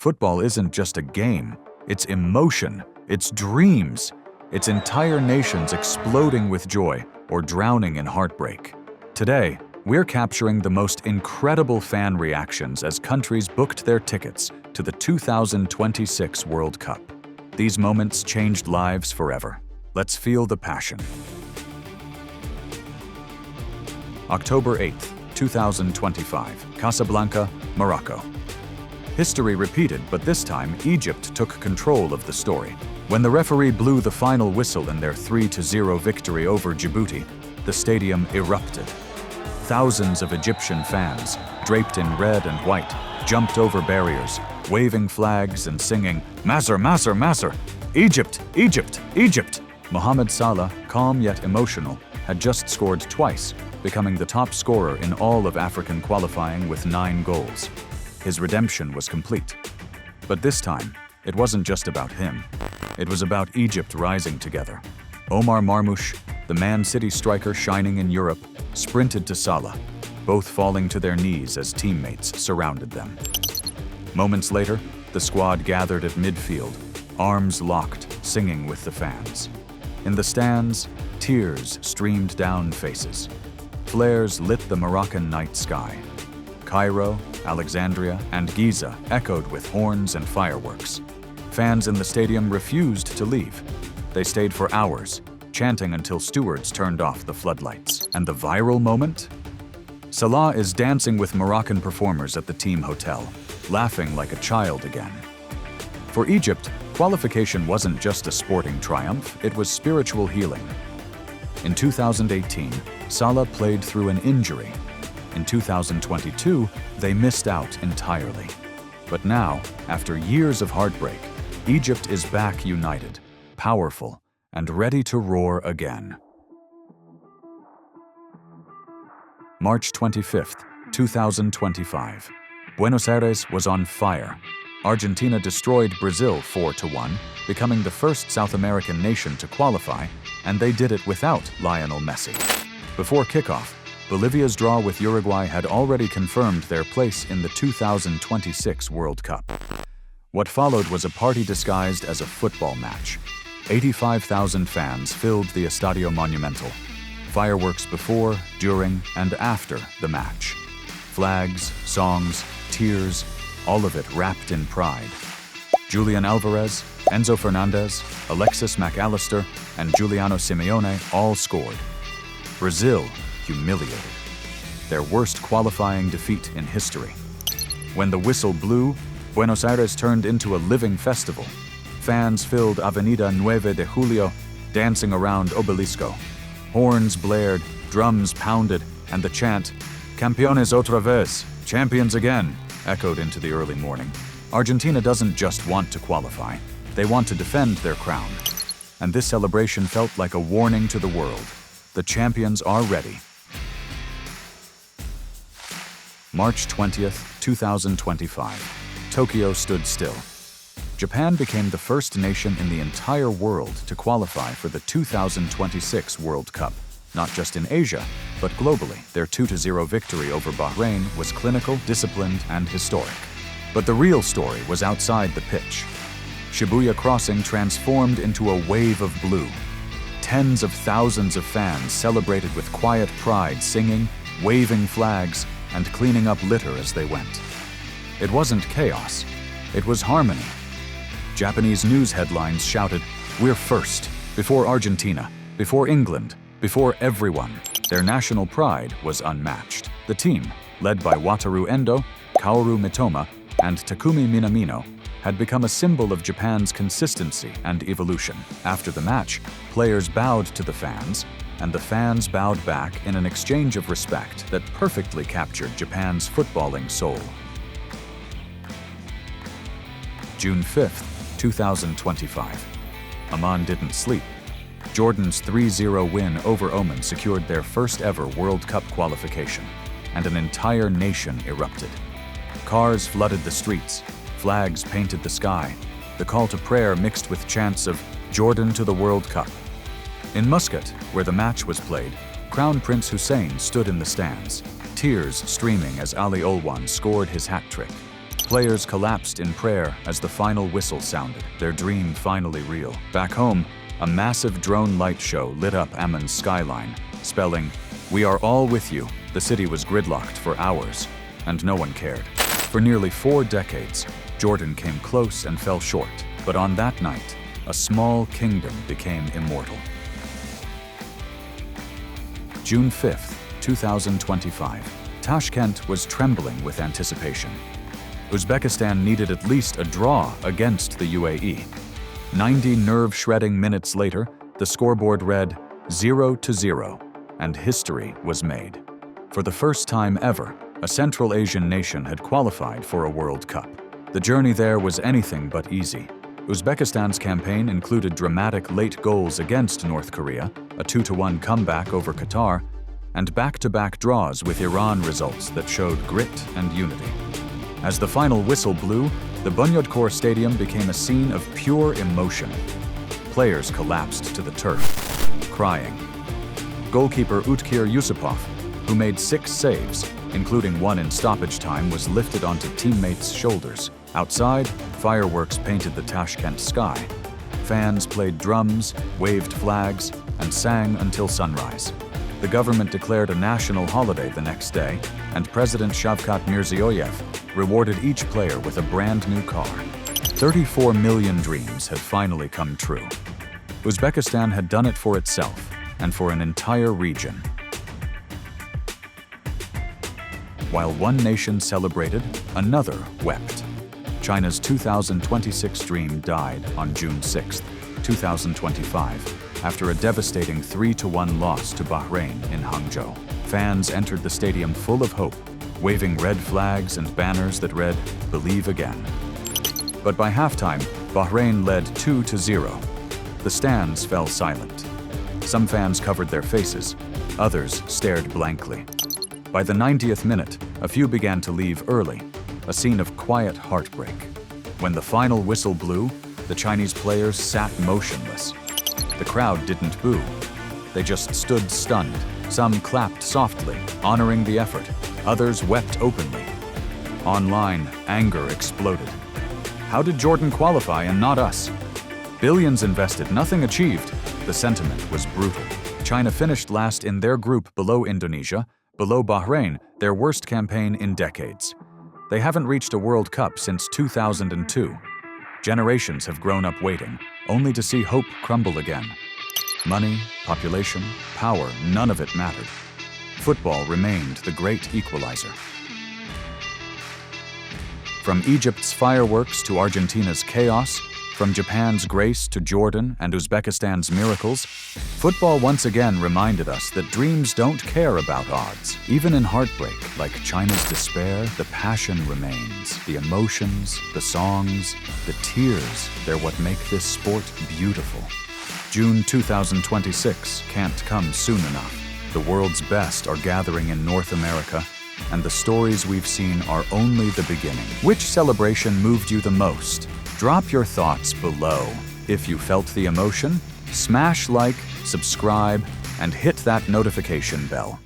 Football isn't just a game, it's emotion, it's dreams, it's entire nations exploding with joy or drowning in heartbreak. Today, we're capturing the most incredible fan reactions as countries booked their tickets to the 2026 World Cup. These moments changed lives forever. Let's feel the passion. October 8th, 2025, Casablanca, Morocco. History repeated, but this time Egypt took control of the story. When the referee blew the final whistle in their 3-0 victory over Djibouti, the stadium erupted. Thousands of Egyptian fans, draped in red and white, jumped over barriers, waving flags and singing, "Masr, Masr, Masr! Egypt, Egypt, Egypt!" Mohamed Salah, calm yet emotional, had just scored twice, becoming the top scorer in all of African qualifying with 9 goals. His redemption was complete. But this time, it wasn't just about him. It was about Egypt rising together. Omar Marmoush, the Man City striker shining in Europe, sprinted to Salah, both falling to their knees as teammates surrounded them. Moments later, the squad gathered at midfield, arms locked, singing with the fans. In the stands, tears streamed down faces. Flares lit the Moroccan night sky. Cairo, Alexandria, and Giza echoed with horns and fireworks. Fans in the stadium refused to leave. They stayed for hours, chanting until stewards turned off the floodlights. And the viral moment? Salah is dancing with Moroccan performers at the team hotel, laughing like a child again. For Egypt, qualification wasn't just a sporting triumph, it was spiritual healing. In 2018, Salah played through an injury. In 2022, they missed out entirely. But now, after years of heartbreak, Egypt is back united, powerful, and ready to roar again. March 25th, 2025. Buenos Aires was on fire. Argentina destroyed Brazil 4-1, becoming the first South American nation to qualify, and they did it without Lionel Messi. Before kickoff, Bolivia's draw with Uruguay had already confirmed their place in the 2026 World Cup. What followed was a party disguised as a football match. 85,000 fans filled the Estadio Monumental. Fireworks before, during, and after the match. Flags, songs, tears, all of it wrapped in pride. Julian Alvarez, Enzo Fernandez, Alexis McAllister, and Giuliano Simeone all scored. Brazil humiliated. Their worst qualifying defeat in history. When the whistle blew, Buenos Aires turned into a living festival. Fans filled Avenida 9 de Julio, dancing around Obelisco. Horns blared, drums pounded, and the chant, "Campeones otra vez, champions again," echoed into the early morning. Argentina doesn't just want to qualify, they want to defend their crown. And this celebration felt like a warning to the world. The champions are ready. March 20th, 2025. Tokyo stood still. Japan became the first nation in the entire world to qualify for the 2026 World Cup. Not just in Asia, but globally. Their 2-0 victory over Bahrain was clinical, disciplined, and historic. But the real story was outside the pitch. Shibuya Crossing transformed into a wave of blue. Tens of thousands of fans celebrated with quiet pride, singing, waving flags, and cleaning up litter as they went. It wasn't chaos, it was harmony. Japanese news headlines shouted, "We're first," before Argentina, before England, before everyone. Their national pride was unmatched. The team, led by Wataru Endo, Kaoru Mitoma, and Takumi Minamino, had become a symbol of Japan's consistency and evolution. After the match, players bowed to the fans, and the fans bowed back in an exchange of respect that perfectly captured Japan's footballing soul. June 5th, 2025. Oman didn't sleep. Jordan's 3-0 win over Oman secured their first ever World Cup qualification, and an entire nation erupted. Cars flooded the streets, flags painted the sky, the call to prayer mixed with chants of "Jordan to the World Cup." In Muscat, where the match was played, Crown Prince Hussein stood in the stands, tears streaming as Ali Olwan scored his hat trick. Players collapsed in prayer as the final whistle sounded, their dream finally real. Back home, a massive drone light show lit up Amman's skyline, spelling, "We are all with you." The city was gridlocked for hours, and no one cared. For nearly 4 decades, Jordan came close and fell short, but on that night, a small kingdom became immortal. June 5th, 2025. Tashkent was trembling with anticipation. Uzbekistan needed at least a draw against the UAE. 90 nerve-shredding minutes later, the scoreboard read 0-0, and history was made. For the first time ever, a Central Asian nation had qualified for a World Cup. The journey there was anything but easy. Uzbekistan's campaign included dramatic late goals against North Korea, a 2-1 comeback over Qatar, and back-to-back draws with Iran results that showed grit and unity. As the final whistle blew, the Bunyodkor Stadium became a scene of pure emotion. Players collapsed to the turf, crying. Goalkeeper Utkir Yusupov, who made 6 saves, including one in stoppage time, was lifted onto teammates' shoulders. Outside, fireworks painted the Tashkent sky. Fans played drums, waved flags, and sang until sunrise. The government declared a national holiday the next day, and President Shavkat Mirziyoyev rewarded each player with a brand new car. 34 million dreams had finally come true. Uzbekistan had done it for itself and for an entire region. While one nation celebrated, another wept. China's 2026 dream died on June 6, 2025, after a devastating 3-1 loss to Bahrain in Hangzhou. Fans entered the stadium full of hope, waving red flags and banners that read, "Believe again." But by halftime, Bahrain led 2-0. The stands fell silent. Some fans covered their faces, others stared blankly. By the 90th minute, a few began to leave early, a scene of quiet heartbreak. When the final whistle blew, the Chinese players sat motionless. The crowd didn't boo. They just stood stunned. Some clapped softly, honoring the effort. Others wept openly. Online, anger exploded. How did Jordan qualify and not us? Billions invested, nothing achieved. The sentiment was brutal. China finished last in their group below Indonesia, below Bahrain, their worst campaign in decades. They haven't reached a World Cup since 2002. Generations have grown up waiting, only to see hope crumble again. Money, population, power, none of it mattered. Football remained the great equalizer. From Egypt's fireworks to Argentina's chaos, from Japan's grace to Jordan and Uzbekistan's miracles, football once again reminded us that dreams don't care about odds. Even in heartbreak, like China's despair, the passion remains. The emotions, the songs, the tears, they're what make this sport beautiful. June 2026 can't come soon enough. The world's best are gathering in North America, and the stories we've seen are only the beginning. Which celebration moved you the most? Drop your thoughts below. If you felt the emotion, smash like, subscribe, and hit that notification bell.